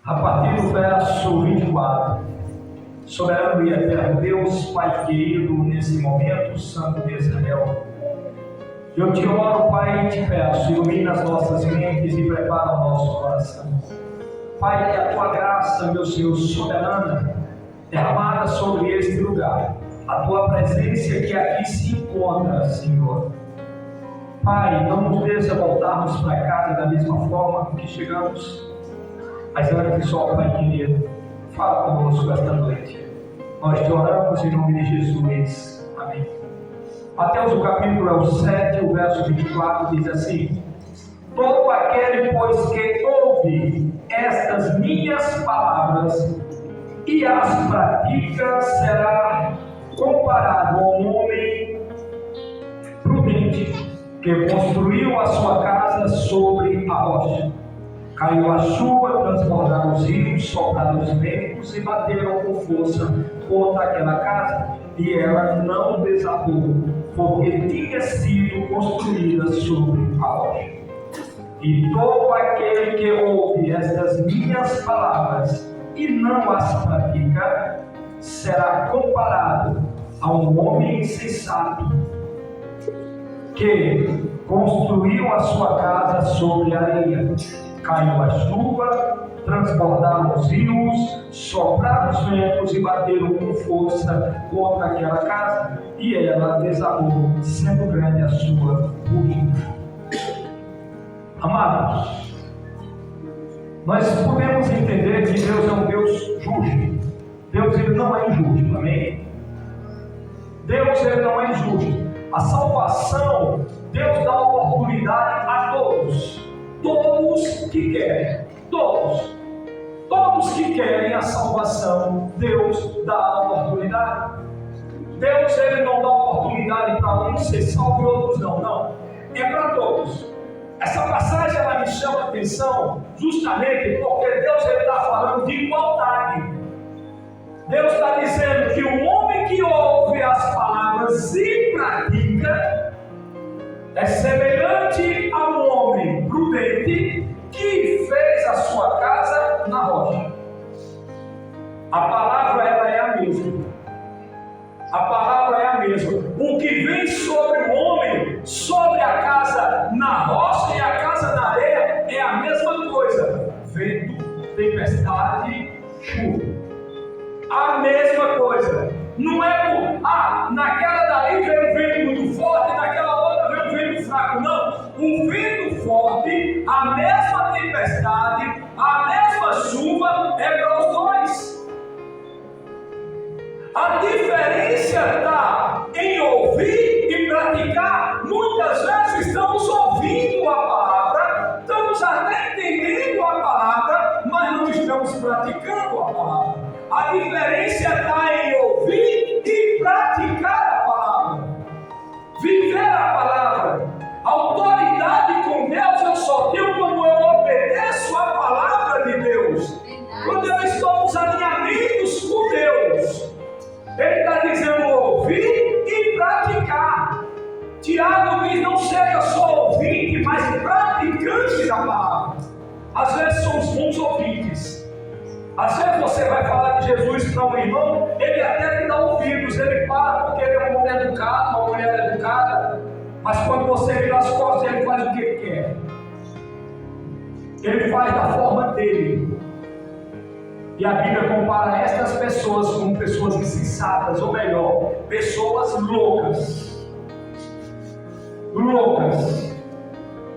A partir do verso 24, soberano e eterno Deus, Pai querido, nesse momento, Santo de Israel, eu te oro, Pai, e te peço, ilumina as nossas mentes e prepara o nosso coração. Pai, que a tua graça, meu Senhor, soberana, derramada sobre este lugar, a tua presença que aqui se encontra, Senhor. Pai, não nos deixa voltarmos para casa da mesma forma que chegamos, mas antes só, Pai querido, fala conosco esta noite. Nós te oramos em nome de Jesus. Amém. Mateus, o capítulo é o 7, o verso 24, diz assim: todo aquele, pois, que ouve estas minhas palavras e as pratica, será comparado a um homem prudente que construiu a sua casa sobre a rocha. Caiu a chuva, transbordaram os rios, sopraram os ventos e bateram com força contra aquela casa, e ela não desabou, porque tinha sido construída sobre a rocha. E todo aquele que ouve estas minhas palavras e não as pratica, será comparado a um homem insensato que construiu a sua casa sobre a areia. Caiu a chuva, transbordaram os rios, sopraram os ventos e bateram com força contra aquela casa, e ela desabou, sendo grande a sua ruína. Amados, nós podemos entender que Deus é um Deus justo. Deus, ele não é injusto, amém? Deus, ele não é injusto. A salvação, Deus dá oportunidade a todos. Todos que querem, todos que querem a salvação, Deus dá a oportunidade. Deus, ele não dá oportunidade para uns ser salvo e outros não, é para todos. Essa passagem, ela me chama a atenção justamente porque Deus está falando de igualdade. Deus está dizendo que o homem que ouve as palavras e pratica é semelhante a um homem prudente que fez a sua casa na rocha. A palavra, ela é a mesma. A palavra é a mesma. O que vem sobre o homem, sobre a casa na rocha e a casa na areia, é a mesma coisa. Vento, tempestade, chuva. A mesma coisa. Não é naquela dali veio um vento muito forte, naquela outra veio um vento fraco. Não. Um vento forte, a mesma tempestade, a mesma chuva é para os dois. A diferença está em ouvir e praticar. Muitas vezes estamos ouvindo a palavra, estamos até entendendo a palavra, mas não estamos praticando a palavra. A diferença está em ouvir e praticar a palavra. Viver a palavra. Autoridade com Deus eu só tenho quando eu obedeço a palavra de Deus. Quando eu estou nos alinhamentos com Deus. Ele está dizendo ouvir e praticar. Tiago diz: não seja só ouvinte, mas praticante da palavra. Às vezes somos bons ouvintes. Às vezes você vai falar de Jesus para um irmão, ele até te dá ouvidos, ele para porque ele é um homem educado, uma mulher educada. Mas quando você vira as costas, ele faz o que ele quer. Ele faz da forma dele. E a Bíblia compara estas pessoas com pessoas insensatas, ou melhor, pessoas loucas. Loucas.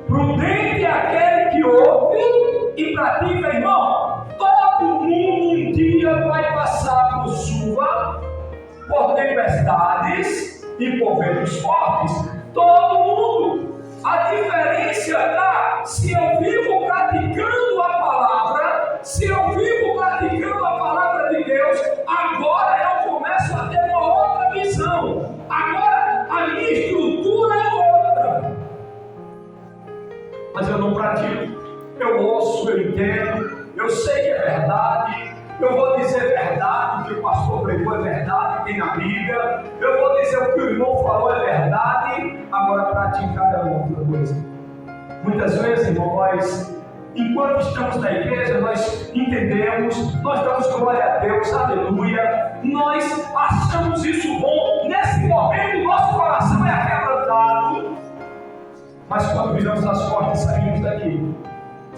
Prudente é aquele que ouve e pratica, irmão. Todo mundo um dia vai passar por chuva, por tempestades e por ventos fortes. Todo mundo. A diferença está se eu vivo praticando a palavra, se eu vivo praticando a palavra de Deus, agora eu começo a ter uma outra visão. Agora a minha estrutura é outra. Mas eu não pratico. Eu ouço, eu entendo, eu sei que é verdade. Eu vou dizer verdade, o que o pastor pregou é verdade, tem na Bíblia. Eu vou dizer o que o irmão falou é verdade. Agora praticar é outra coisa. Muitas vezes, irmão, nós enquanto estamos na igreja, nós entendemos, nós damos glória a Deus, aleluia, nós achamos isso bom, nesse momento nosso coração é quebrantado, mas quando viramos as portas e saímos daqui,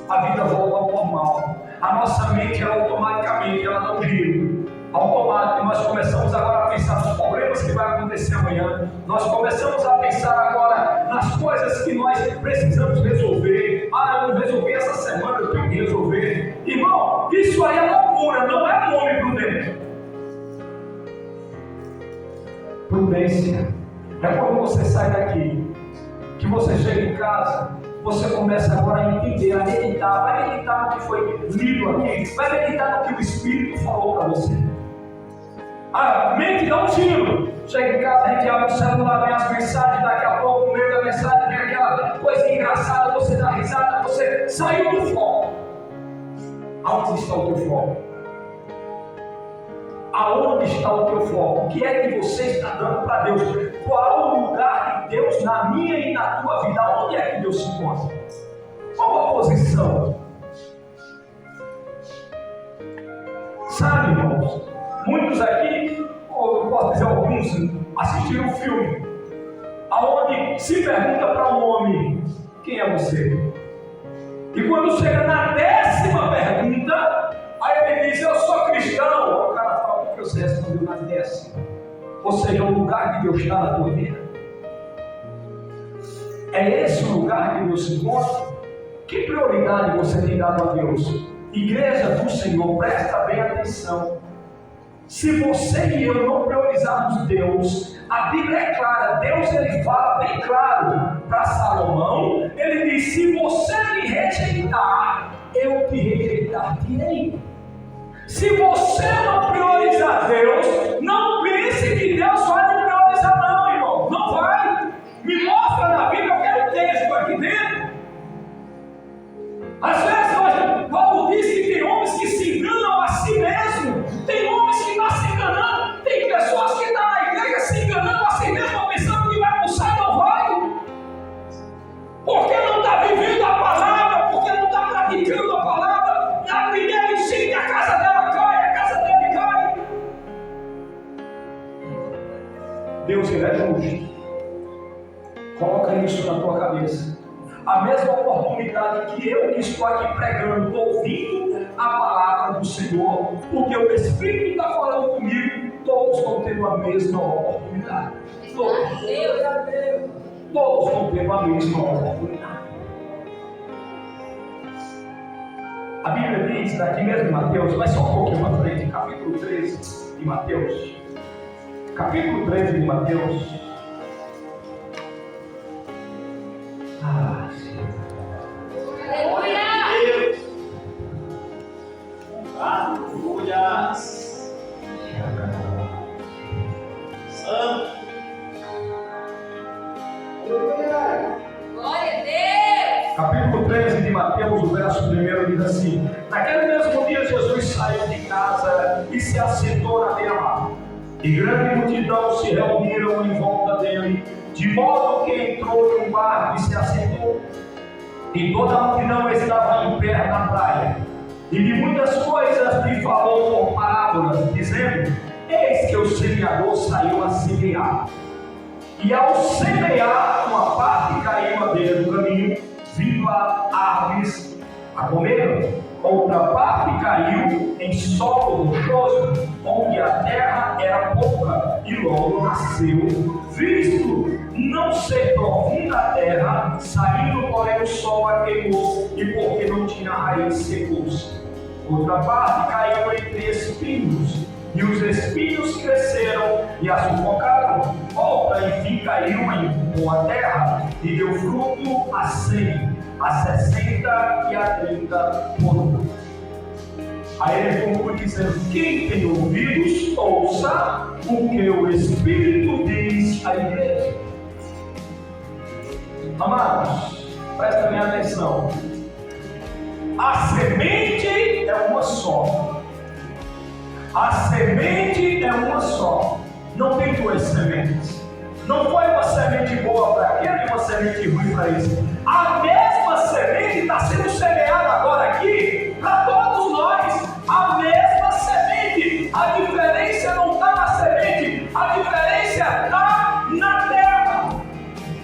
a vida volta ao normal, a nossa mente ela automaticamente ela não gira, automático, nós começamos agora a pensar nos problemas que vai acontecer amanhã, nós começamos a pensar agora nas coisas que nós precisamos resolver. Eu não resolvi essa semana, eu tenho que resolver. Irmão, isso aí é loucura, não é nome prudente. Prudência é quando você sai daqui, que você chega em casa, você começa agora a entender, a meditar, vai meditar no que foi lido aqui, vai meditar no que o Espírito falou para você. A mente dá um tiro. Chega em casa, a gente abre o celular, vem as mensagens, daqui a pouco, no meio da mensagem, vem aquela coisa engraçada, você dá risada, você saiu do foco. Aonde está o teu foco? Aonde está o teu foco? O que é que você está dando para Deus? Qual o lugar de Deus na minha e na tua vida? Onde é que Deus se encontra? Qual a posição? Sabe, irmãos, muitos aqui, ou eu posso dizer alguns, assistiram um filme aonde se pergunta para um homem: quem é você? E quando chega na 10ª pergunta, aí ele diz: eu sou cristão. O cara fala: por que você respondeu na 10ª? Ou seja, o lugar que Deus está na tua vida. É esse o lugar que Deus se encontra? Que prioridade você tem dado a Deus? Igreja do Senhor, presta bem atenção. Se você e eu não priorizarmos Deus, a Bíblia é clara, Deus ele fala bem claro para Salomão, ele diz: se você me rejeitar, eu te rejeitar-te-ei. Se você não priorizar Deus, não pense que Deus vai te priorizar não, irmão, não vai. Me mostra na Bíblia, eu quero um texto aqui dentro. Às vezes, Paulo diz que tem homens que se enganam a si mesmo, tem homens que estão se enganando, tem pessoas que estão na igreja se enganando a si mesmo, pensando que vai para o céu e não vai, porque não está vivendo a palavra, porque não está praticando a palavra. Na primeira enchente, a casa dela cai, a casa dele cai. Deus ele é justo. Coloca isso na tua cabeça. A mesma oportunidade que eu que estou aqui pregando, ouvindo a palavra do Senhor, porque o Espírito está falando comigo, todos vão ter a mesma oportunidade. Todos vão ter a mesma oportunidade. A Bíblia diz, aqui mesmo em Mateus, vai só um pouquinho para frente, capítulo 13 de Mateus. Capítulo 13 de Mateus. Aleluia! Santo! Glória a Deus! Capítulo 13 de Mateus, o verso 1 diz assim: naquele mesmo dia Jesus saiu de casa e se assentou na beira-mar. E grande multidão se reuniram em volta dele, de modo que entrou em um barco e se assentou. E toda a multidão estava em pé na praia. E de muitas coisas lhe falou por parábolas, dizendo: eis que o semeador saiu a semear. E ao semear, uma parte caiu à beira do caminho, vindo a árvores a comer. Outra parte caiu em solo rochoso, onde a terra era pouca, e logo nasceu, visto não ser profunda a terra, saindo porém o sol a queimou, e porque não tinha raiz secou-se. Outra parte caiu entre espinhos, e os espinhos cresceram e a sufocaram. Outra, enfim, caiu em boa terra, e deu fruto a 100, a 60 e a 30 por um. Aí ele conclui dizendo: quem tem ouvidos, ouça o que o Espírito diz à igreja. Amados, prestem bem atenção. A semente é uma só. A semente é uma só. Não tem duas sementes. Não foi uma semente boa para aquele e uma semente ruim para esse. A mesma semente semente está sendo semeada agora aqui para todos nós. A mesma semente. A diferença não está na semente, a diferença está na terra.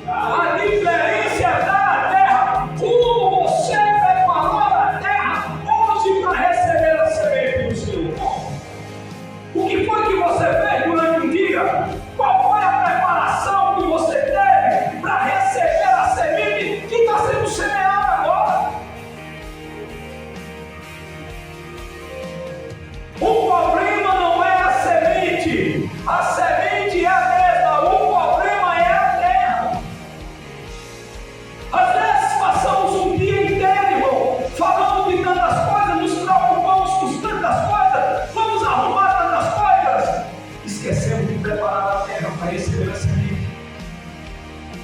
A diferença está na terra. Como você preparou a terra hoje para receber a semente do Senhor? O que foi que você fez durante o dia? Qual foi a preparação que você teve para receber a semente que está sendo semeada agora? O problema não é a semente é a mesma, o problema é a terra. Às vezes passamos um dia inteiro, irmão, falando de tantas coisas, nos preocupamos com tantas coisas, vamos arrumar tantas coisas, esquecemos de preparar a terra para receber a semente.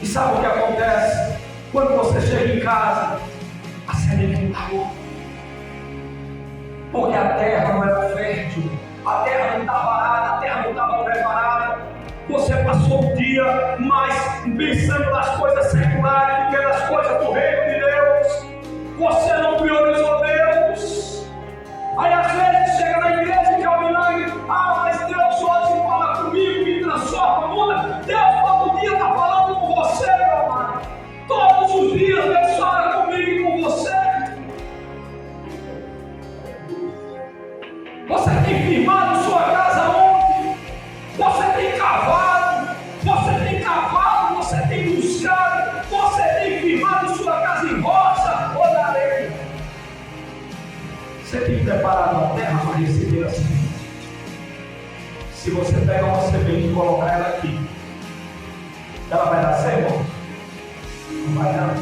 E sabe o que acontece? Quando você chega em casa, a semente não está boa. Porque a terra não era fértil, a terra não estava arada, a terra não estava preparada. Você passou o dia mais pensando nas coisas seculares do que nas coisas do reino de Deus. Você não priorizou Deus. Aí às vezes chega na igreja e quer o milagre. Mas Deus hoje fala comigo, me transforma, muda. Deus todo dia está falando com você, meu amado. Todos os dias Deus fala comigo e com você. Você tem firmado sua casa onde? Você tem cavado, você tem buscado, você tem firmado sua casa em rocha ou na areia. Você tem preparado a terra para receber a semente. Se você pegar uma semente e colocar ela aqui, ela vai dar certo? Não vai dar.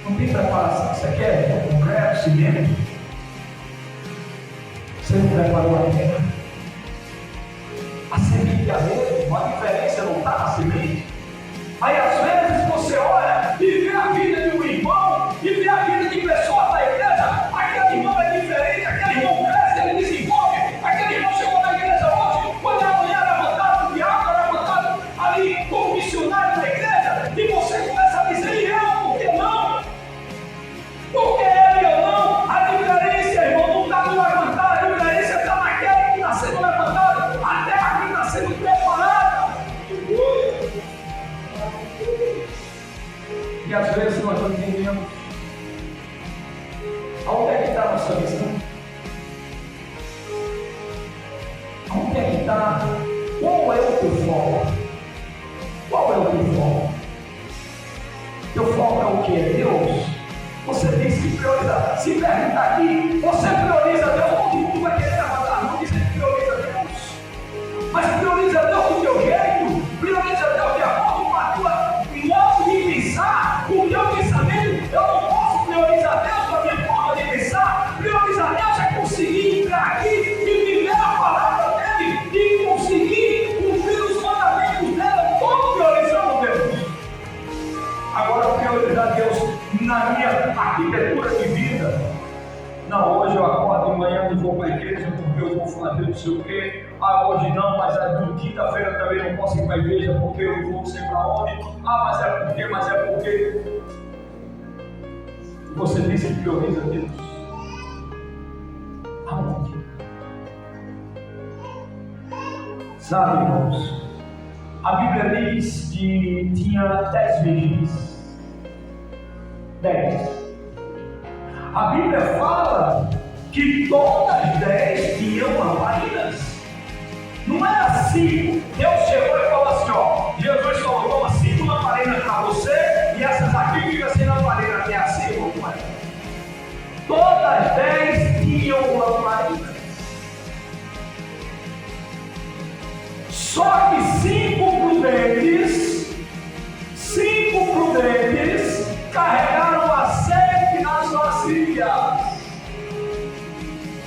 Não tem preparação. Você quer concreto, cimento? Você não preparou a terra. A semente é a mesma, a diferença não está na semente. Aí às vezes você olha e vê a vida de um irmão, e vê a vida de pessoas da igreja, aquele irmão é diferente, aquele irmão cresce, ele desenvolve, aquele irmão chegou na igreja hoje, quando amanhã levantado no diabo, levantado ali como missionário da igreja, e você começa a dizer, e eu, por que não? Porque ele ou não, a diferença, irmão, não está no levantar, a diferença está naquele que está sendo levantado, a terra que está sendo preparada. E às vezes nós não entendemos aonde é que está a nossa missão, aonde é que está, qual é o teu foco? Qual é o teu foco? Teu foco é o que? É Deus? Você tem que priorizar. Se perguntar aqui, você prioriza Deus, todo mundo vai querer levantar a mão e dizer que prioriza Deus. Mas prioriza Deus do teu jeito, prioriza Deus de acordo com a tua modo de pensar, com o teu pensamento. Eu não posso priorizar Deus com a minha forma de pensar. Priorizar Deus é conseguir entrar aqui e viver a palavra dele e conseguir cumprir os mandamentos dele. Eu estou priorizando Deus. Agora, priorizar Deus na minha arquitetura de vida. Não, hoje eu acordo de manhã e vou para a igreja porque eu vou fazer não sei o quê. Hoje não, mas no quinta-feira também não posso ir para a igreja porque eu vou sei para onde. Mas é porque. Você diz que prioriza Deus. Aonde? Sabe, irmãos, a Bíblia diz que tinha 10 virgens. 10. A Bíblia fala que todas 10 tinham lamparinas. Não era assim. Deus chegou e falou assim, Jesus falou, toma 5 lamparinas para você e essas aqui ficam sem lamparina. É assim, não é? Todas 10 tinham lamparinas. Só que 5 prudentes carregaram azeite nas vasilhas.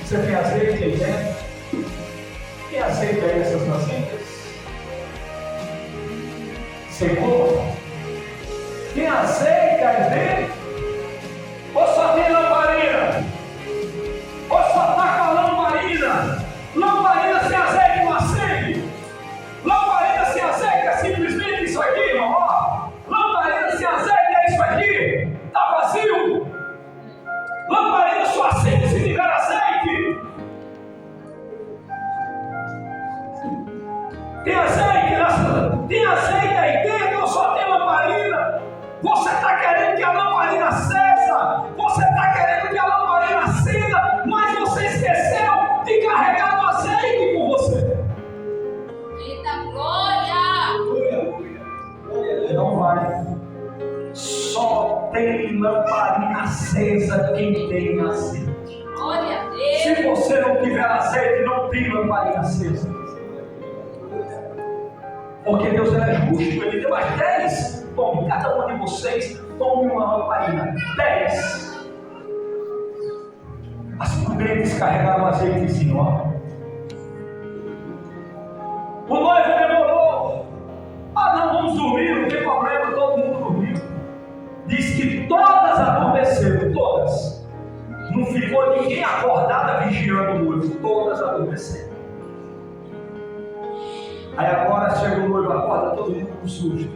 Você tem azeite aí dentro? Tem azeite aí nessas vasilhas? Secou? Tem azeite aí dentro? Ou só tem lamparina? Ou só está com a lamparina? Lamparina sem azeite não acende? Lamparina sem azeite é simplesmente isso aqui, irmão. Lamparina sem azeite é isso aqui. Está vazio. Tem azeite aí dentro ou só tem lamparina? Você está querendo que a lamparina acesa? Você está querendo que a lamparina acenda, mas você esqueceu de carregar o azeite com você. Eita glória! Não vai. Só tem lamparina acesa quem tem azeite. Glória a Deus! Se você não tiver azeite, não tem lamparina acesa. Porque Deus é justo, Ele deu mais 10. Tome, cada um de vocês, tome uma lamparina. 10. As prudentes carregaram azeitezinho, ó. O noivo demorou. Não, vamos dormir, não tem problema, todo mundo dormiu. Diz que todas adormeceram, todas. Não ficou ninguém acordada vigiando o noivo, todas adormeceram. Aí agora chega o noivo, acorda todo mundo com susto.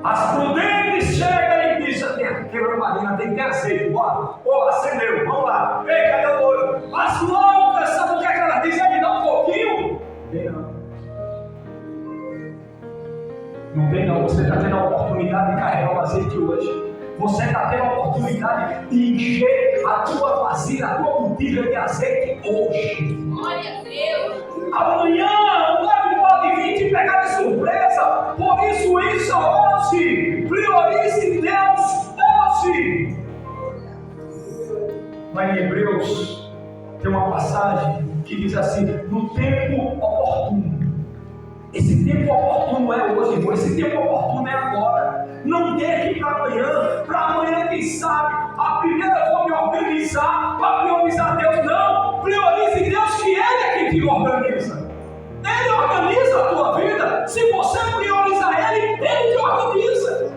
As prudentes chegam e dizem: tem lamparina, tem que ter azeite, bora. Acendeu, vamos lá. Ei, cadê o noivo? As loucas, sabe o que elas dizem? Me dá um pouquinho. Tem não. Não tem não, você está tendo a oportunidade de carregar o azeite hoje. Você está tendo a oportunidade de encher a tua vasilha, a tua botija de azeite hoje. Glória a Deus! Amanhã o noivo pode vir te pegar de surpresa. Por isso hoje. Priorize Deus hoje. Lá em Hebreus tem uma passagem que diz assim: no tempo oportuno. Esse tempo oportuno é hoje, irmão. Esse tempo oportuno é agora. Não deixe para amanhã. Para amanhã, quem sabe? A primeira eu vou me organizar para priorizar Deus. Não. Priorize Deus, que Ele é quem te organiza. Ele organiza a tua vida. Se você priorizar Ele, Ele te organiza.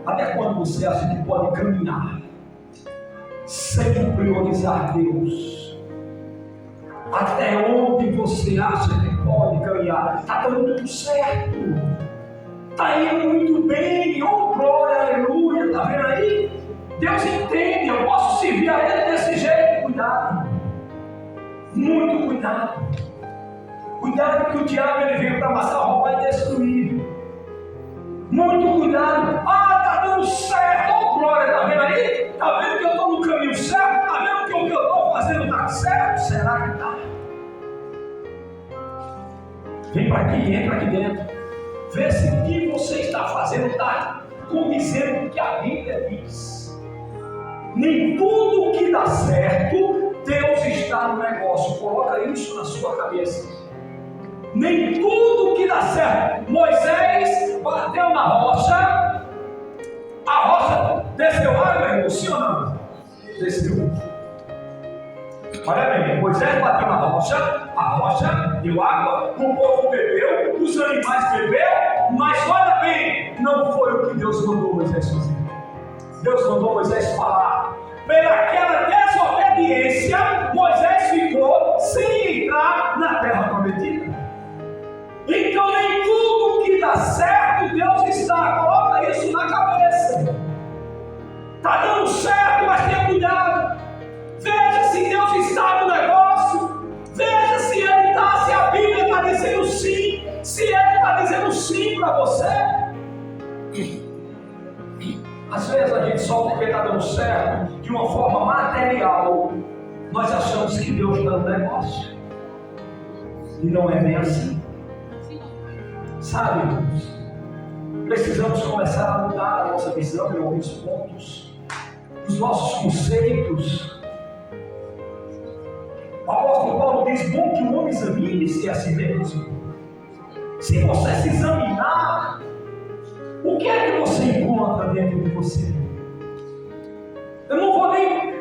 Até quando você acha que pode caminhar sem priorizar Deus? Até onde você acha que pode caminhar? Está dando tudo certo. Está indo muito bem. Oh, glória, aleluia. Está vendo aí? Deus entende. Eu posso servir a Ele desse jeito. Cuidado. Muito cuidado. Cuidado, que o diabo ele veio para amassar, roubar e destruir. Muito cuidado. Está dando certo. Oh, glória. Está vendo aí? Está vendo que eu estou no caminho certo? Está vendo que o que eu estou fazendo está certo? Será que está? Vem para aqui, entra aqui dentro. Vê se o que você está fazendo está condizendo com o que a Bíblia diz. Nem tudo que dá certo, Deus está no negócio. Coloca isso na sua cabeça. Nem tudo que dá certo. Moisés bateu na rocha. A rocha desceu água, irmão, sim ou não? Desceu. Olha bem, Moisés bateu na rocha, a rocha deu água, o povo bebeu, os animais beberam, mas olha bem, não foi o que Deus mandou Moisés fazer. Deus mandou Moisés falar. Pelaquela desobediência, Moisés ficou sem entrar na terra prometida. Então nem tudo que dá certo, Deus está. Coloca isso na cabeça. Está dando certo, mas tenha cuidado. Veja se Deus está no negócio. Veja se Ele está, se a Bíblia está dizendo sim. Se Ele está dizendo sim para você. Às vezes a gente só porque está dando certo, de uma forma material, nós achamos que Deus está no negócio. E não é bem assim. Sabe, irmãos? Precisamos começar a mudar a nossa visão em alguns pontos. Os nossos conceitos. O apóstolo Paulo diz: bom que o homem examine-se a si mesmo. Se você se examinar, o que é que você encontra dentro de você? Eu não vou nem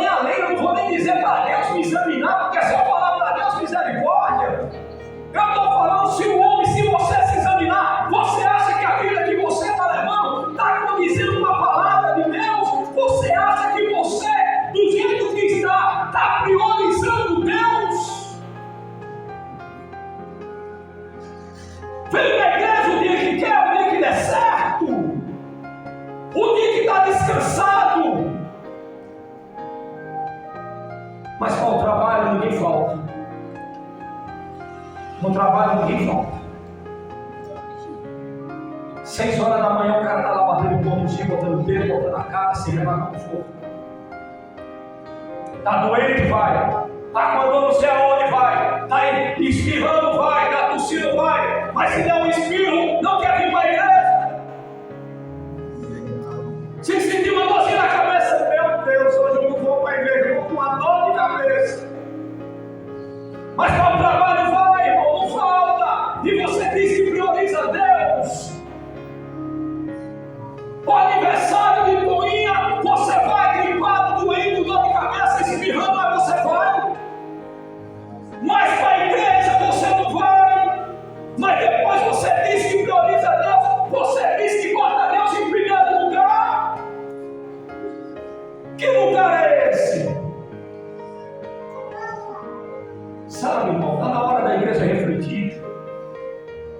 além, eu não vou nem dizer para Deus me examinar, porque se eu falar para Deus misericórdia, eu estou falando se você se examinar, você acha que a vida que você está levando está condizendo uma palavra de Deus? Você acha que você, do jeito que está priorizando Deus? Vem na igreja o dia que quer, o dia que der certo, o dia que está descansado, mas para o trabalho ninguém falta. No trabalho ninguém falta. 6 horas da manhã o cara está lá batendo um pontozinho, botando o dedo, botando a cara, se levar como for. Está doente, vai. Está com dor não sei aonde, vai. Está espirrando, vai. Está tossindo, vai. Mas se der um espirro, não quer vir para a igreja. Se sentir uma dorzinha na cabeça, meu Deus, hoje eu não vou para a igreja, eu vou com uma dor de cabeça. Mas para o trabalho vai, irmão, não falta. E você diz que prioriza Deus. O aniversário de Toinha, você vai gripado, doendo, dor de cabeça, espirrando, mas você vai. Mas para a igreja você não vai. Mas depois você diz que prioriza Deus, você diz que bota Deus em primeiro lugar. Que lugar é esse? Sabe, irmão, está na hora da igreja refletir.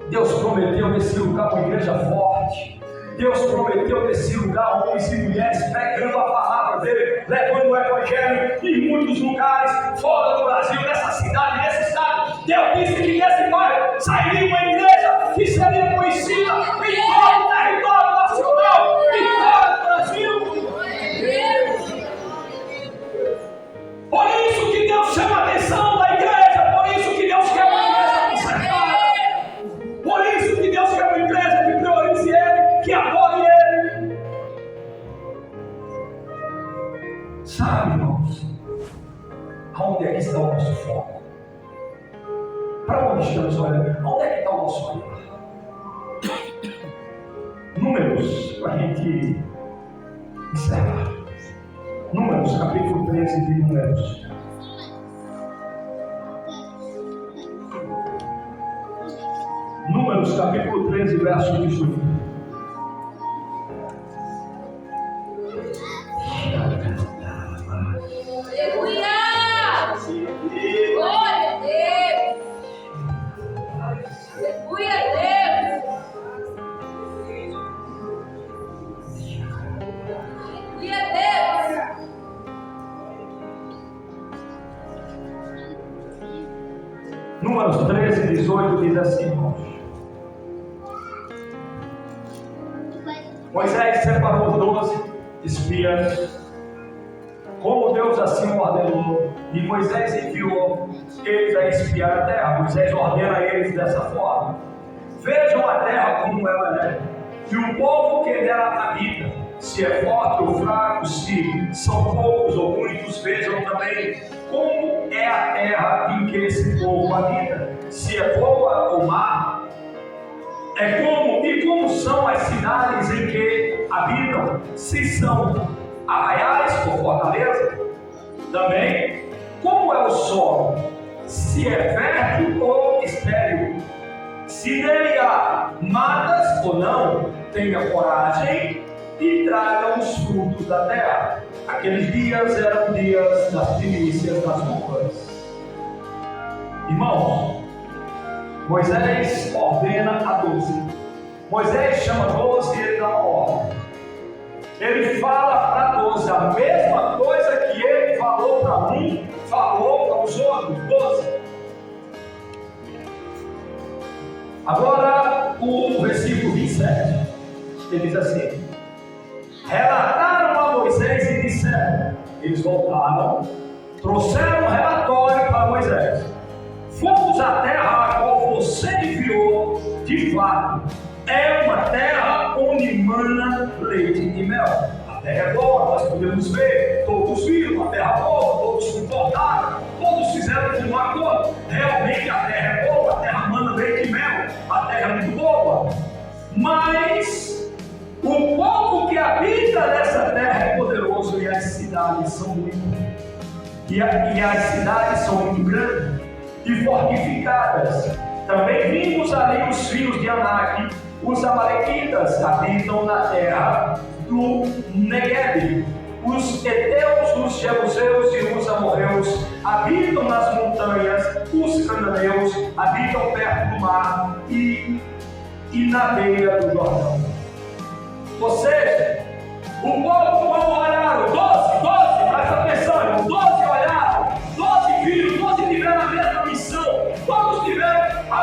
Deus prometeu nesse lugar uma igreja forte. Deus prometeu nesse lugar homens e mulheres pregando a palavra dele, levando o evangelho em muitos lugares, fora do Brasil, nessa cidade, nesse estado. Deus disse que nesse bairro sairia uma igreja que seria conhecida em todo o território nacional, em todo o Brasil. Por isso que Deus chama a atenção da igreja, por isso que Deus quer uma igreja consagrada, por isso que Deus quer uma igreja que priorize Ele, que adore Ele. Sabe, irmãos, aonde é que está o nosso foco? Para onde estamos olhando? Onde é que está o nosso olhar? Números, para a gente encerrar. Números, capítulo 13 de Números. Números, capítulo 13, verso 18. Aleluia! Glória a Deus! Aleluia a Deus! Aleluia a Deus! Números 13, 18 diz assim, irmãos. Moisés separou 12 espias, como Deus assim ordenou, e Moisés enviou eles a espiar a terra. Moisés ordena a eles dessa forma: vejam a terra como ela é, e o povo que nela habita, se é forte ou fraco, se são poucos ou muitos. Vejam também como é a terra em que esse povo habita, se é boa ou má. Como são as cidades em que habitam, se são arraiais ou fortaleza. Também como é o solo, se é fértil ou estéril, se nele há matas ou não. Tenha coragem e tragam os frutos da terra. Aqueles dias eram dias das primícias das uvas. Irmãos, Moisés ordena a 12. Moisés chama 12 e ele dá uma ordem. Ele fala para 12 a mesma coisa que ele falou para um, falou para os outros 12. Agora o versículo 27, ele diz assim: relataram a Moisés e disseram. Eles voltaram, trouxeram um relatório para Moisés: fomos à terra a qual você enviou, de fato, é uma terra onde mana leite e mel. A terra é boa, nós podemos ver, todos viram, a terra é boa, todos concordaram, todos fizeram um acordo. Realmente a terra é boa, a terra mana leite e mel, a terra é muito boa. Mas o povo que habita nessa terra é poderoso e as cidades são muito grandes e fortificadas. Também vimos ali os filhos de Anak, os amalequitas habitam na terra do Negueb. Os heteus, os jebuseus e os amorreus habitam nas montanhas. Os cananeus habitam perto do mar e na beira do Jordão. Ou seja, o povo quando olharam, 12, presta atenção, irmão, 12 olharam, 12 viram, 12 tiveram a mesma missão, todos tiveram a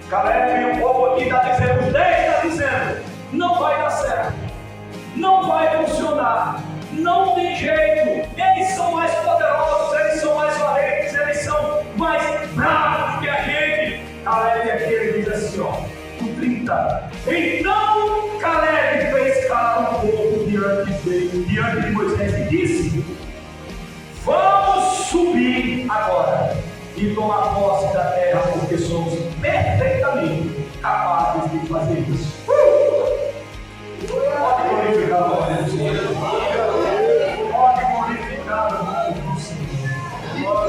Caleb, o povo aqui está dizendo, os 10 está dizendo, não vai dar certo, não vai funcionar, não tem jeito, eles são mais poderosos, eles são mais valentes, eles são mais bravos que a gente. Caleb é aquele que diz assim, ó, o 30. Então Caleb fez calar o povo diante de Moisés e disse, vamos subir agora e tomar posse da terra, porque somos perfeitamente capazes de fazer isso. Pode glorificar o nome do Senhor. Pode glorificar o nome do Senhor.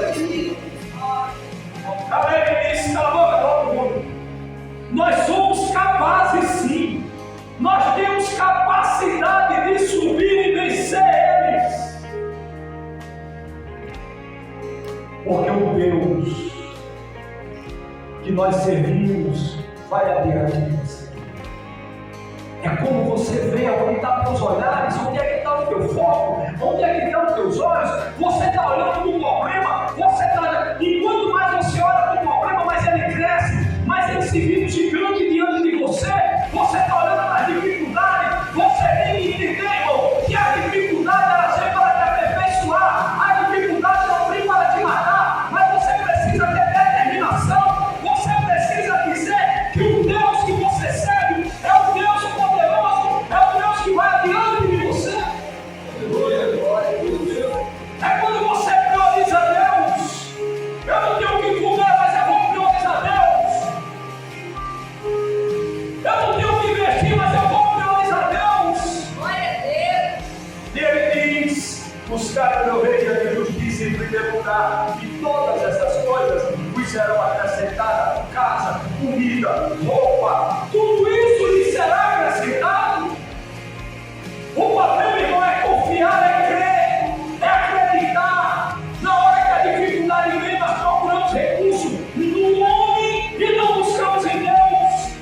Caleb disse, cala a boca, todo mundo. Nós somos capazes sim. Nós temos capacidade de subir e vencer eles. Porque o Deus que nós servimos vai adiante de você. É como você vê onde estão teus olhares, onde é que está o teu foco, onde é que estão os teus olhos. Você está olhando para o problema, e quanto mais você olha para o problema, mais ele cresce, mais ele se vive gigante diante de você. Você está olhando para as dificuldades, você tem que entender, irmão, que a dificuldade ela vem para te aperfeiçoar, a dificuldade não vem para te matar, mas você precisa ter determinação, você precisa dizer que o Deus que você serve é o Deus poderoso, é o Deus que vai adiante de você. É quando você prioriza Deus. Eu não tenho o que comer, mas eu vou priorizar Deus. Eu não tenho o que investir, mas eu vou priorizar Deus. Glória a Deus. E ele diz, buscar o meu reino e a justiça em primeiro lugar, e todas essas coisas vos serão acrescentadas, casa, comida, roupa, tudo isso lhe será acrescentado. O papel, irmão, é confiar, é crer, é acreditar. Na hora que a dificuldade vem, nós procuramos recursos no homem e não buscamos em Deus.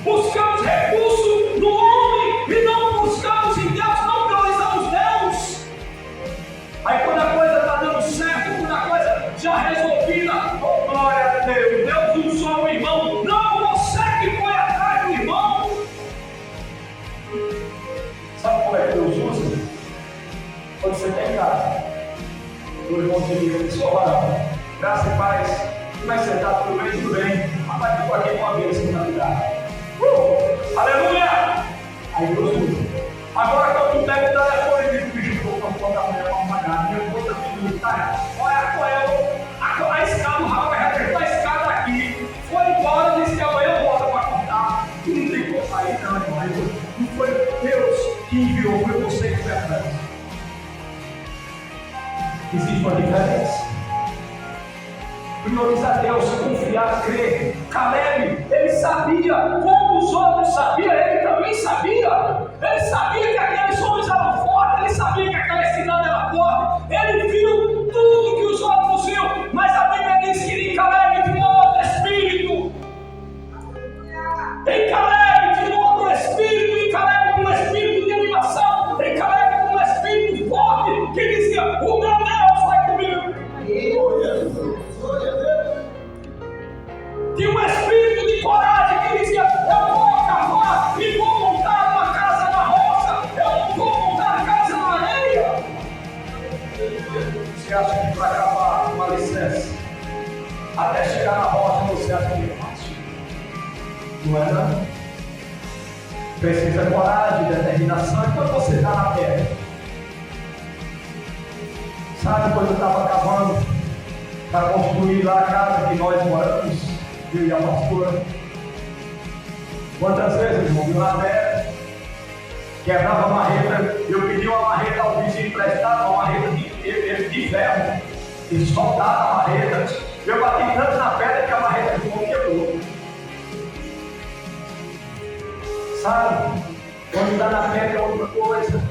Buscamos recursos no homem e não buscamos em Deus, não priorizamos Deus. Aí quando a coisa está dando certo, quando a coisa já resolvida, oh glória a Deus, Deus usou o irmão, não você que foi atrás do irmão. Sabe como é que Deus usa? Quando você está em casa, o irmão te liga e diz, ô varão, graça e paz, como é que você está? Tudo bem? Tudo bem. Rapaz, ficou aqui com a vez aqui na cidade. Aleluia! Aí Deus usa. Agora quando tu pega o telefone e diz, bicho, estou com a conta da mulher para pagar, minha conta tributária, olha a escada, o rapaz já deixou a escada aqui, foi embora, disse que amanhã volta para contar. Tu não tem como sair, não, irmão. Não foi Deus que enviou, foi você que foi atrás. Existe uma diferença. Priorizar Deus, confiar, crer. Caleb, ele sabia, como os outros sabiam, ele também sabia. Ele sabia que aqueles homens eram fortes, ele sabia que aquela cidade era forte. Ele viu tudo que os outros viam, mas a Bíblia diz que em Caleb tinha outro espírito. Em Caleb tinha outro espírito, em Caleb tinha um espírito de animação, em Caleb tinha um espírito forte que dizia, o meu Deus vai comigo. Tinha um espírito de coragem que dizia, eu vou cavar e vou montar uma casa na roça, eu não vou montar casa na areia. Você acha que para cavar uma licença até chegar na roça você acha que é fácil? Não é não? Precisa coragem, determinação. E quando você está na terra, sabe quando eu estava cavando para construir lá a casa que nós moramos, eu e a pastora, quantas vezes, irmão, viu na terra, quebrava a marreta, eu pedi uma marreta ao vizinho emprestado, uma marreta de ferro, e soldava a marreta, eu bati tanto na pedra que a marreta de fogo quebrou. Sabe, quando está na pedra é outra coisa,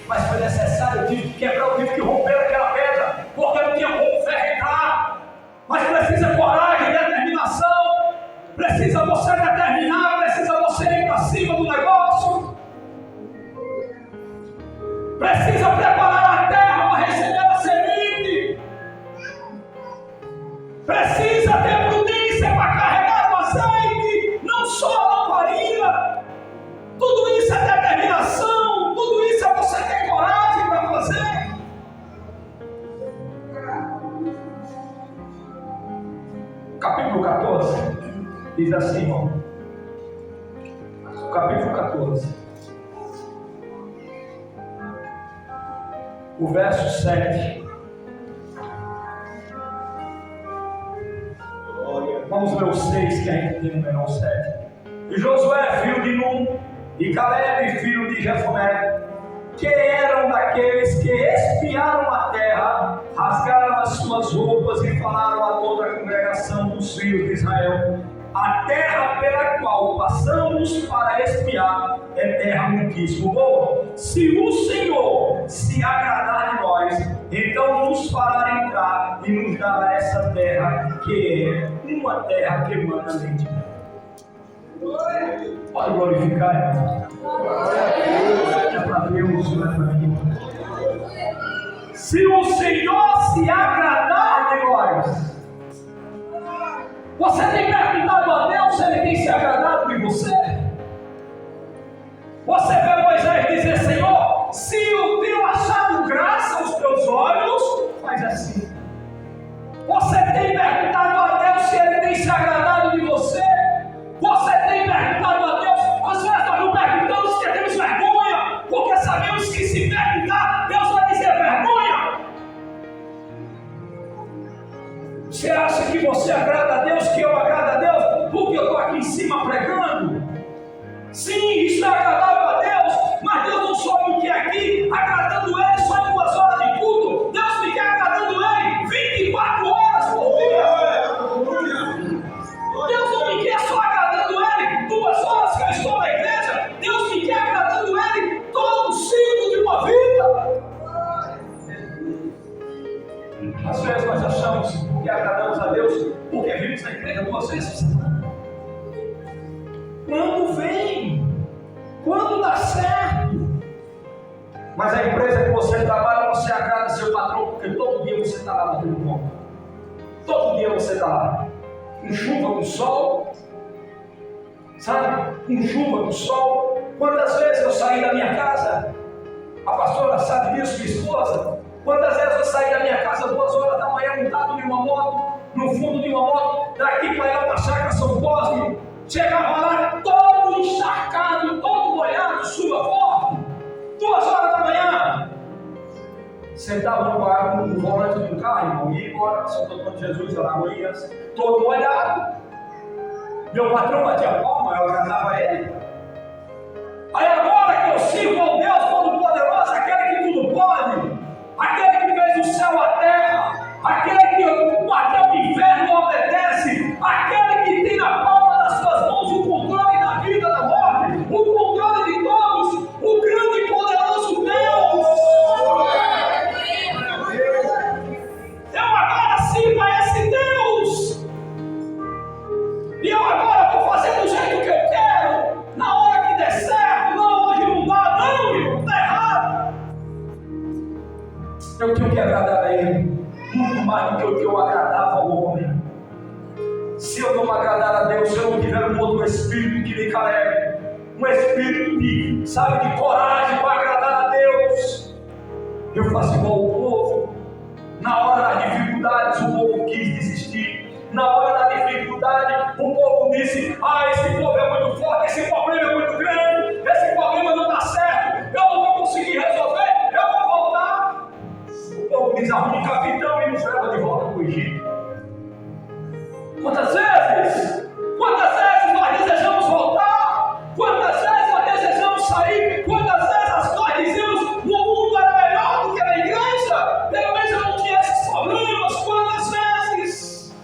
mas foi necessário, eu tive que quebrar, eu tive que romper aquela pedra, porque eu não tinha como ferrar. Mas precisa coragem, determinação, precisa você determinar, precisa você ir para cima do negócio, precisa preparar a terra para receber a semente, precisa ter prudência para carregar o azeite. Diz assim, irmão, capítulo 14, o verso 7. Vamos ler o 6, que a gente tem no menor 7. E Josué, filho de Num, e Caleb, filho de Jefoné, que eram daqueles que espiaram a terra, rasgaram as suas roupas e falaram a toda a congregação dos filhos de Israel: a terra pela qual passamos para espiar é terra muitíssimo boa. Se o Senhor se agradar de nós, então nos fará entrar e nos dará essa terra, que é uma terra que emana leite. Pode glorificar, irmão. É para Deus, não é para mim. Se o Senhor se agradar de nós. Você tem perguntado a Deus se Ele tem se agradado de você? Você vê Moisés dizer: Senhor, se eu tenho achado graça aos teus olhos, faz assim. Você tem perguntado a Deus se Ele tem se agradado de você? Você tem perguntado a Deus? Às vezes nós não perguntamos porque temos vergonha, porque sabemos que se perguntar, Deus vai dizer vergonha. Você acha que você agrada a Deus, que eu agrado a Deus, porque eu estou aqui em cima pregando? Sim, isso é agradável a Deus, mas Deus não sobe o que é aqui, agradando Ele só em 2 horas de culto. Deus me quer agradando Ele 24 horas por dia. Deus não me quer só agradando Ele 2 horas que eu estou na igreja. Deus me quer agradando Ele todo o ciclo de uma vida. Às vezes nós achamos que agradamos a Deus porque vimos na igreja 2 vezes. Quando vem, quando dá certo. Mas a empresa que você trabalha, você agrada seu patrão, porque todo dia você está lá batendo ponto. Todo dia você está lá. Com chuva, com sol. Sabe? Com chuva, com sol. Quantas vezes eu saí da minha casa? A pastora sabe disso, minha esposa. Quantas vezes eu saí da minha casa 2 horas da manhã montado em uma moto, no fundo de uma moto, daqui para lá para a chácara São Cosme. Chegava lá todo encharcado, todo molhado, chuva forte. 2 horas da manhã. Sentava no volante do carro, irmão, e ia embora para Santo Antônio de Jesus, Alagoinhas, todo molhado. Meu patrão batia palma, eu agradava ele. Aí agora que eu sirvo ao Deus Todo-Poderoso, aquele que tudo pode, aquele que fez o céu, a terra, aquele que até o inferno obedece, aquele que tem na palma das suas mãos o controle da vida, da morte, o controle de todos, o grande e poderoso Deus. Eu agora sirvo a esse Deus. E eu agora vou fazer do jeito que eu quero, na hora que der certo. Não, hoje não dá, não, irmão, está errado. Eu tenho que agradar a Ele muito mais do que o que eu agradava ao homem. Se eu não agradar a Deus, se eu não tiver um outro espírito que me Caleb, um espírito de, sabe, de coragem para agradar a Deus, eu faço igual o povo. Na hora das dificuldades, o povo quis desistir. Na hora da dificuldade, o povo disse: esse povo é muito forte, esse problema é muito grande, esse problema não dá certo, eu não vou conseguir resolver, eu vou voltar. O povo diz: arrume um capitão e nos leva de volta para o Egito. Quantas vezes nós desejamos voltar? Quantas vezes nós desejamos sair? Quantas vezes nós dizemos: o mundo era melhor do que na igreja? Pelo menos eu não tinha esses problemas. Quantas vezes?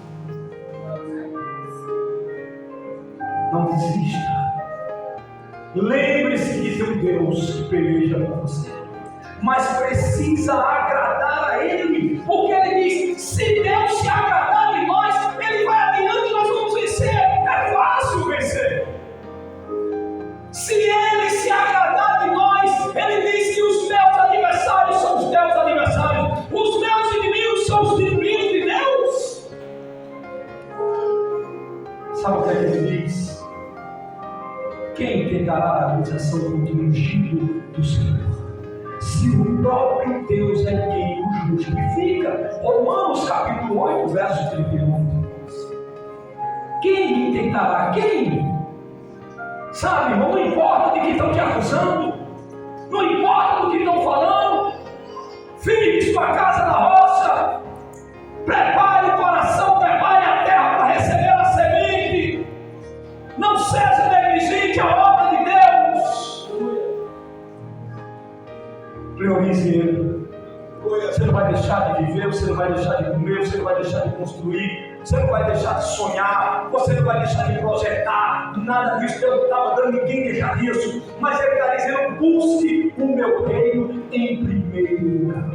Não desista. Lembre-se de ter um Deus que peleja por você. Mas precisa agradar a Ele, porque Ele diz: se Deus se agradar de nós, Ele vai adiante e nós vamos vencer. É fácil vencer. Se Ele se agradar de nós, Ele diz que os meus adversários são os teus adversários, os meus inimigos são os inimigos de Deus. Sabe o que Ele diz? Quem tentará a acusação contra o ungido do Senhor? Se o próprio Deus é quem o justifica. Romanos capítulo 8, verso 31. Quem me tentará? Quem? Sabe, irmão, não importa de que estão te acusando, não importa do que estão falando, firme sua casa na roça, prepare o coração, prepare a terra para receber a semente, não seja negligente à obra de Deus, priorize Ele. Você não vai deixar de viver, você não vai deixar de comer, você não vai deixar de construir, você não vai deixar de sonhar, você não vai deixar de projetar, nada disso. Deus não está mandando ninguém deixar disso, mas Ele está dizendo: busque o meu reino em primeiro lugar.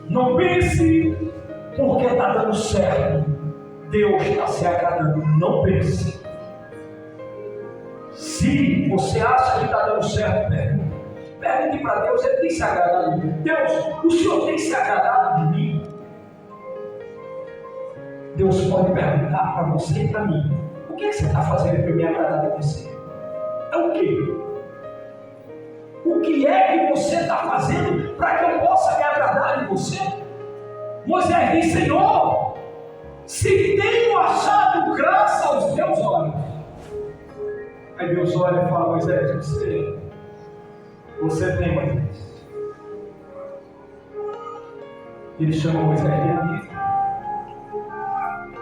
Não pense porque está dando certo, Deus está se agradando. Não pense. Se você acha que está dando certo, pergunte para Deus: Ele tem se agradado de mim? Deus, o Senhor tem se agradado de mim? Deus pode perguntar para você e para mim: o que você está fazendo para me agradar de você? É o quê? O que é que você está fazendo para que eu possa me agradar de você? Moisés diz: Senhor, se tenho achado graça aos teus olhos. Aí Deus olha e fala: Moisés, você tem, Moisés. Ele chama Moisés de amigo.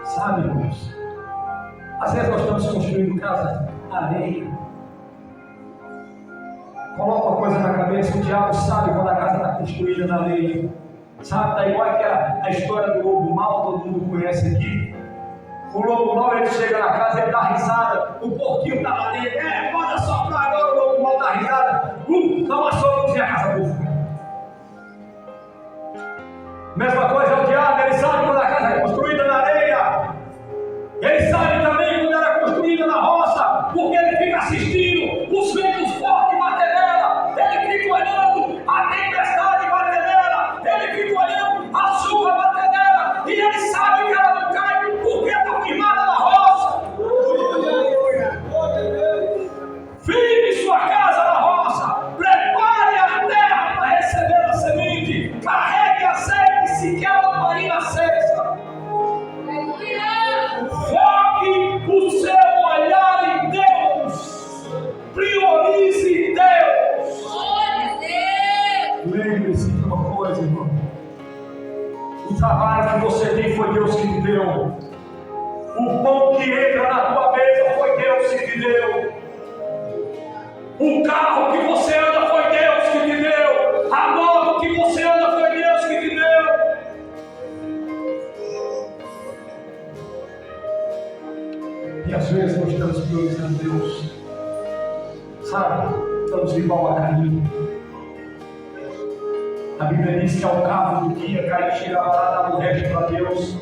Sabe, irmãos, às vezes nós estamos construindo casa na areia. Coloca uma coisa na cabeça, o diabo sabe quando a casa está construída na areia. Sabe, está igual aquela a história do lobo mau, todo mundo conhece aqui. O lobo mau, ele chega na casa, ele dá risada, o porquinho está lá dentro, pode soprar agora, o lobo mau dá risada, dá uma sopazinha, a casa bufa. Mesma coisa é o diabo, ele sabe quando a casa é construída na areia, ele sabe também quando ela é construída na roça, porque ele fica assistindo os ventos fortes bater nela, ele fica olhando a tempestade bater nela, ele fica olhando a chuva bater nela, e ele sabe que ela não cai porque está firmada na roça. Firme sua casa na roça, prepare a terra para receber a semente, carregue a semente se quer uma farinha acesa. Foque o seu olhar em Deus, priorize Deus. Lembre-se de uma coisa, irmão: o trabalho que você tem foi Deus que te deu, o pão que entra na tua mesa foi Deus que te deu, o carro que você anda foi Deus que te deu, a moto que você anda foi Deus que te deu. E às vezes nós estamos priorizando Deus, sabe? Estamos igual a Caim. A Bíblia diz que ao cabo do dia Caim chegava lá, dava o resto para Deus.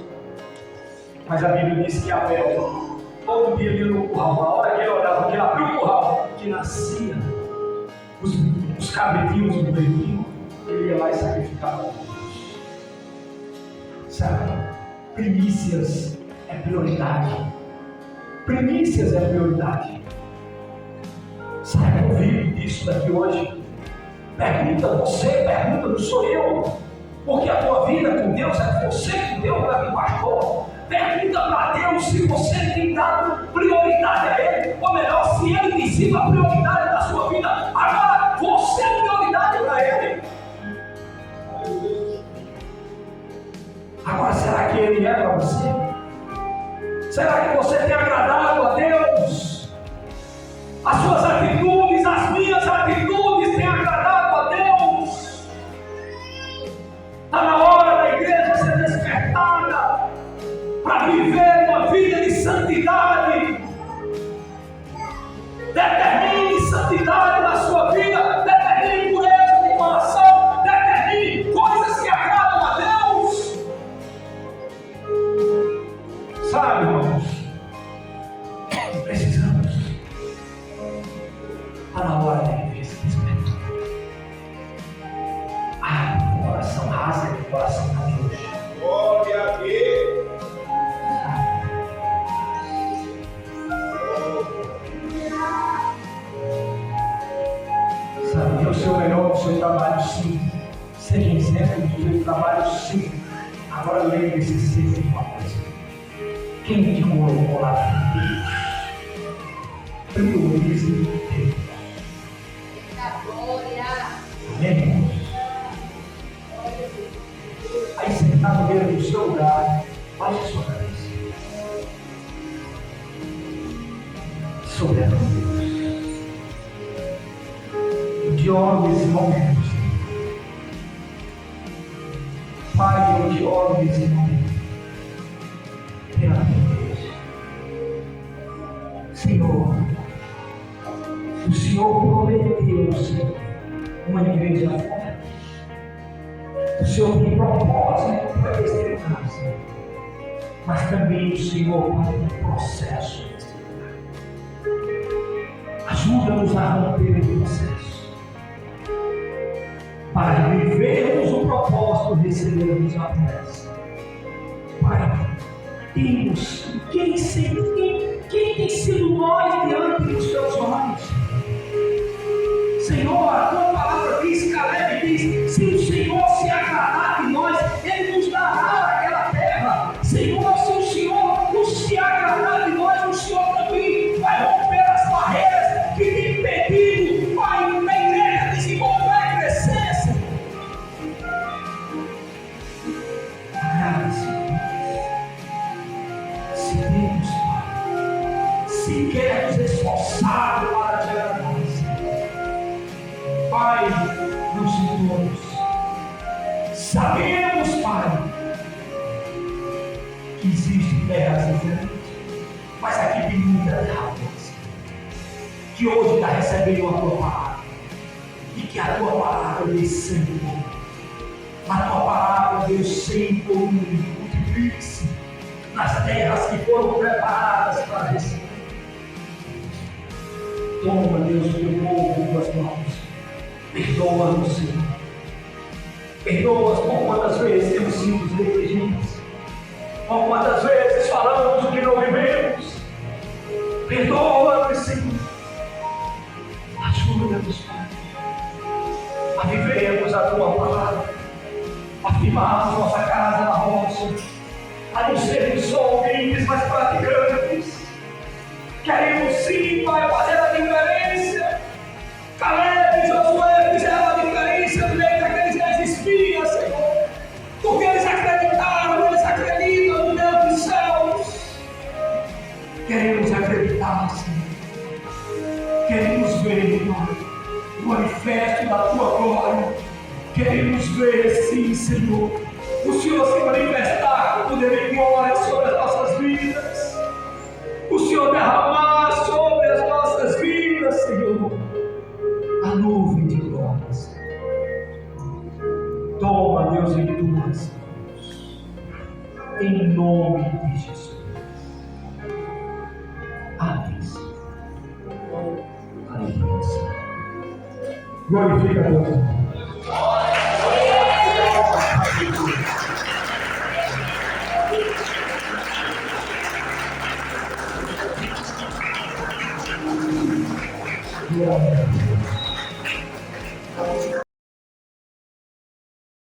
Mas a Bíblia diz que Abel, todo dia ele ia no curral, na hora que ele olhava, que ele abriu o curral, que nascia os cabritinhos do beirinho, ele ia lá e sacrificava. Sabe? Primícias é prioridade. Primícias é prioridade. Saia convicto disso daqui hoje. Pergunta você, pergunta não sou eu. Porque a tua vida com Deus é você com Deus, não é com o pastor. Pergunta para Deus se você tem dado prioridade a Ele. Ou melhor, se Ele tem sido a prioridade da sua vida. Agora, você é prioridade para Ele. Agora, será que Ele é para você? Será que você tem agradado a Deus? As suas atitudes, as minhas atitudes têm agradado a Deus? Está na hora da igreja ser despertada para viver uma vida de santidade. Determine santidade na sua vida, determine pureza de coração, determine coisas que agradam a Deus. Sabe, irmãos, precisamos. Está na hora da igreja se despertar. O coração rasga, o coração está Deus. Glória a Deus. Sabe, o seu melhor no seu trabalho, sim. Seja exemplo do seu trabalho, sim. Agora lembre-se sempre de uma coisa: Quem te colocou lá? Priorize Deus. Glória. Amém, irmãos? Aí sentado mesmo no seu lugar, baixe a sua cabeça. Soberano Deus, eu te oro nesse momento, Pai, eu te oro nesse momento, pela tua igreja. Senhor, o Senhor prometeu, Senhor, uma igreja forte. O Senhor tem propósito para exterminar, Senhor, mas também o Senhor para um processo. Ajuda-nos a romper o processo, para vivermos o propósito de recebermos a promessa. Pai, temos quem tem sido nós diante dos teus olhos. Senhor, a tua palavra diz, Caleb diz, se o Senhor se agradar de nós, Ele nos dará aquela terra. Senhor, se o Senhor se agradar de nós, o Senhor também vai romper as barreiras que tem impedido, Pai, da igreja desenvolver e crescer, Senhor. Agrade-se, se temos, Pai, se quer nos esforçar para te agradar, Pai, não são todos. Sabemos, Pai, que existem terras diferentes, mas aqui tem muitas águas que hoje está recebendo a tua palavra e que a tua palavra desceu. A tua palavra, Deus, sempre multiplique-se nas terras que foram preparadas para receber. Toma, Deus, o teu povo em tuas mãos. Perdoa-nos, Senhor. Perdoa-nos por quantas vezes temos sido negligentes, por quantas vezes falamos o que não vivemos. Perdoa-nos, Senhor. Ajuda-nos, Pai, a vivermos a tua palavra, a firmarmos nossa casa na rocha, a não sermos só ouvintes, mas praticantes. Queremos sim, Pai, fazer a diferença. Caleb e Josué fizeram a diferença no meio daqueles 10 espias, Senhor, porque eles acreditaram, eles acreditam no Deus dos céus. Queremos acreditar, Senhor. Queremos ver, Pai, o manifesto da tua glória. Queremos ver, sim, Senhor, o Senhor se manifestar com poder e glória sobre as nossas vidas. O Senhor derramar sobre as nossas vidas, Senhor, a nuvem de glórias. Toma, Deus, em tuas mãos, em nome de Jesus. Amém, Senhor. Amém, Senhor. Glorifica a Deus. Glória a Deus.